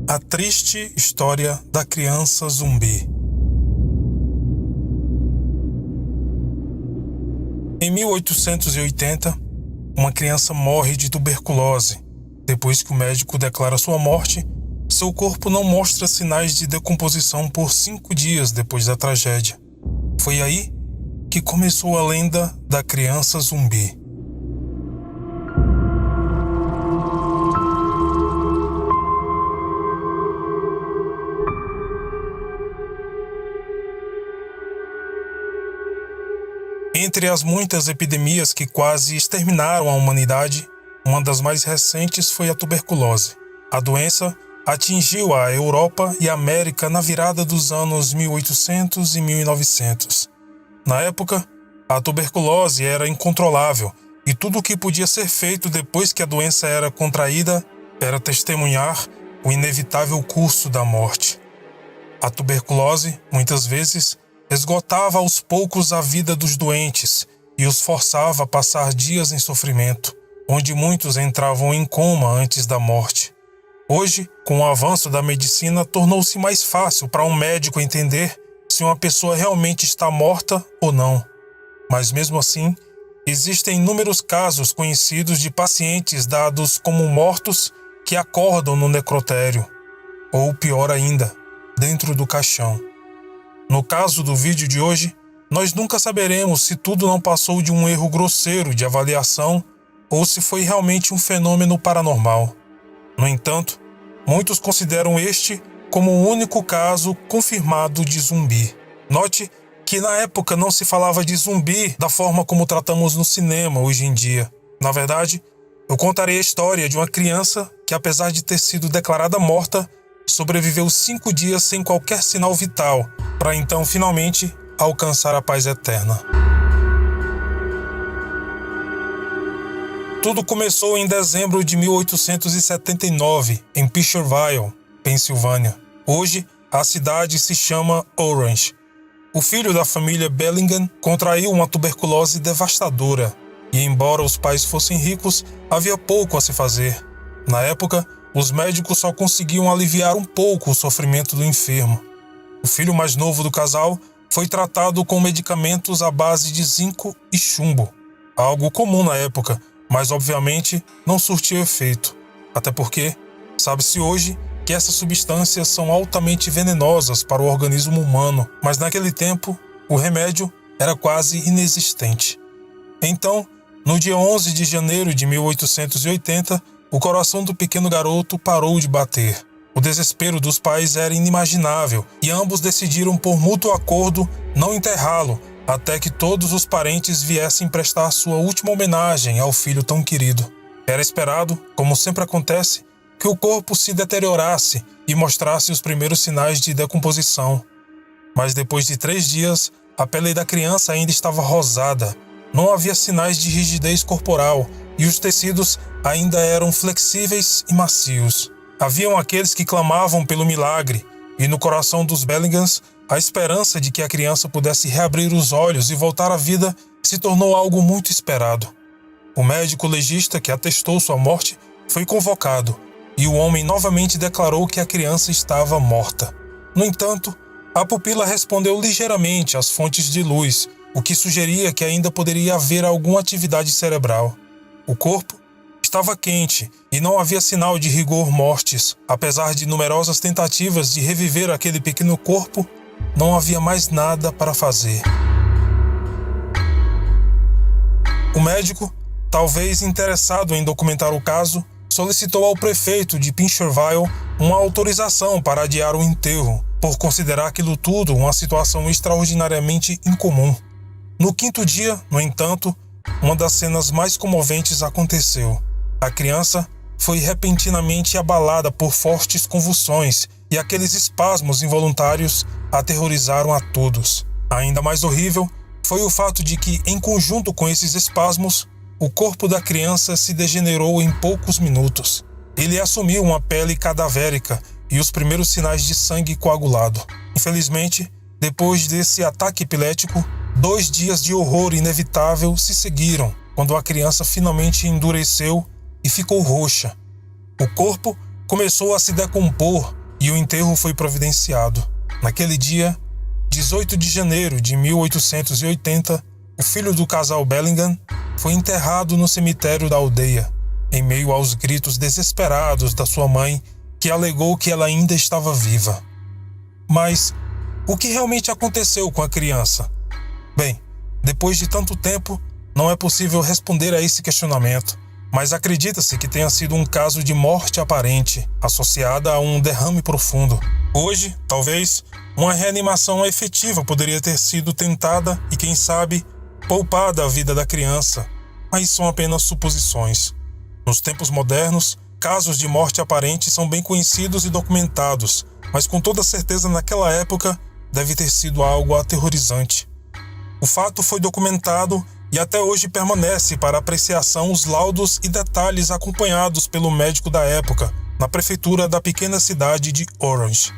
A triste história da criança zumbi. Em 1880, uma criança morre de tuberculose. Depois que o médico declara sua morte, seu corpo não mostra sinais de decomposição por 5 dias depois da tragédia. Foi aí que começou a lenda da criança zumbi. Entre as muitas epidemias que quase exterminaram a humanidade, uma das mais recentes foi a tuberculose. A doença atingiu a Europa e a América na virada dos anos 1800 e 1900. Na época, a tuberculose era incontrolável e tudo o que podia ser feito depois que a doença era contraída era testemunhar o inevitável curso da morte. A tuberculose, muitas vezes, esgotava aos poucos a vida dos doentes e os forçava a passar dias em sofrimento, onde muitos entravam em coma antes da morte. Hoje, com o avanço da medicina, tornou-se mais fácil para um médico entender se uma pessoa realmente está morta ou não. Mas mesmo assim, existem inúmeros casos conhecidos de pacientes dados como mortos que acordam no necrotério, ou pior ainda, dentro do caixão. No caso do vídeo de hoje, nós nunca saberemos se tudo não passou de um erro grosseiro de avaliação ou se foi realmente um fenômeno paranormal. No entanto, muitos consideram este como o único caso confirmado de zumbi. Note que na época não se falava de zumbi da forma como tratamos no cinema hoje em dia. Na verdade, eu contarei a história de uma criança que, apesar de ter sido declarada morta, sobreviveu 5 dias sem qualquer sinal vital, para então finalmente alcançar a paz eterna. Tudo começou em dezembro de 1879, em Pitcherville, Pensilvânia. Hoje, a cidade se chama Orange. O filho da família Bellingham contraiu uma tuberculose devastadora, e embora os pais fossem ricos, havia pouco a se fazer. Na época, os médicos só conseguiam aliviar um pouco o sofrimento do enfermo. O filho mais novo do casal foi tratado com medicamentos à base de zinco e chumbo, algo comum na época, mas obviamente não surtiu efeito, até porque sabe-se hoje que essas substâncias são altamente venenosas para o organismo humano, mas naquele tempo o remédio era quase inexistente. Então, no dia 11 de janeiro de 1880, o coração do pequeno garoto parou de bater. O desespero dos pais era inimaginável e ambos decidiram por mútuo acordo não enterrá-lo até que todos os parentes viessem prestar sua última homenagem ao filho tão querido. Era esperado, como sempre acontece, que o corpo se deteriorasse e mostrasse os primeiros sinais de decomposição. Mas depois de 3 dias, a pele da criança ainda estava rosada. Não havia sinais de rigidez corporal e os tecidos ainda eram flexíveis e macios. Haviam aqueles que clamavam pelo milagre, e no coração dos Bellinghams, a esperança de que a criança pudesse reabrir os olhos e voltar à vida se tornou algo muito esperado. O médico legista que atestou sua morte foi convocado, e o homem novamente declarou que a criança estava morta. No entanto, a pupila respondeu ligeiramente às fontes de luz, o que sugeria que ainda poderia haver alguma atividade cerebral. O corpo estava quente e não havia sinal de rigor mortis. Apesar de numerosas tentativas de reviver aquele pequeno corpo, não havia mais nada para fazer. O médico, talvez interessado em documentar o caso, solicitou ao prefeito de Pitcherville uma autorização para adiar o enterro, por considerar aquilo tudo uma situação extraordinariamente incomum. No 5º dia, no entanto, uma das cenas mais comoventes aconteceu. A criança foi repentinamente abalada por fortes convulsões e aqueles espasmos involuntários aterrorizaram a todos. Ainda mais horrível foi o fato de que, em conjunto com esses espasmos, o corpo da criança se degenerou em poucos minutos. Ele assumiu uma pele cadavérica e os primeiros sinais de sangue coagulado. Infelizmente, depois desse ataque epilético, 2 dias de horror inevitável se seguiram, quando a criança finalmente endureceu e ficou roxa. O corpo começou a se decompor e o enterro foi providenciado. Naquele dia, 18 de janeiro de 1880, o filho do casal Bellingham foi enterrado no cemitério da aldeia, em meio aos gritos desesperados da sua mãe, que alegou que ela ainda estava viva. Mas o que realmente aconteceu com a criança? Bem, depois de tanto tempo, não é possível responder a esse questionamento, mas acredita-se que tenha sido um caso de morte aparente, associada a um derrame profundo. Hoje, talvez, uma reanimação efetiva poderia ter sido tentada e, quem sabe, poupada a vida da criança, mas são apenas suposições. Nos tempos modernos, casos de morte aparente são bem conhecidos e documentados, mas com toda certeza naquela época deve ter sido algo aterrorizante. O fato foi documentado e até hoje permanece para apreciação os laudos e detalhes acompanhados pelo médico da época, na prefeitura da pequena cidade de Orange.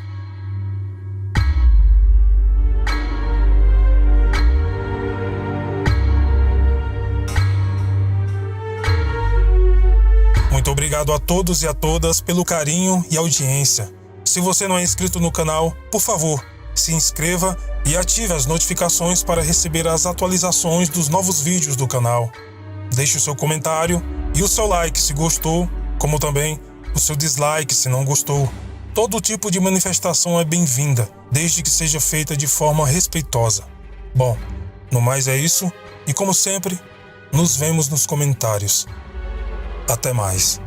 Muito obrigado a todos e a todas pelo carinho e audiência. Se você não é inscrito no canal, por favor, se inscreva e ative as notificações para receber as atualizações dos novos vídeos do canal. Deixe o seu comentário e o seu like se gostou, como também o seu dislike se não gostou. Todo tipo de manifestação é bem-vinda, desde que seja feita de forma respeitosa. Bom, no mais é isso, e como sempre, nos vemos nos comentários. Até mais.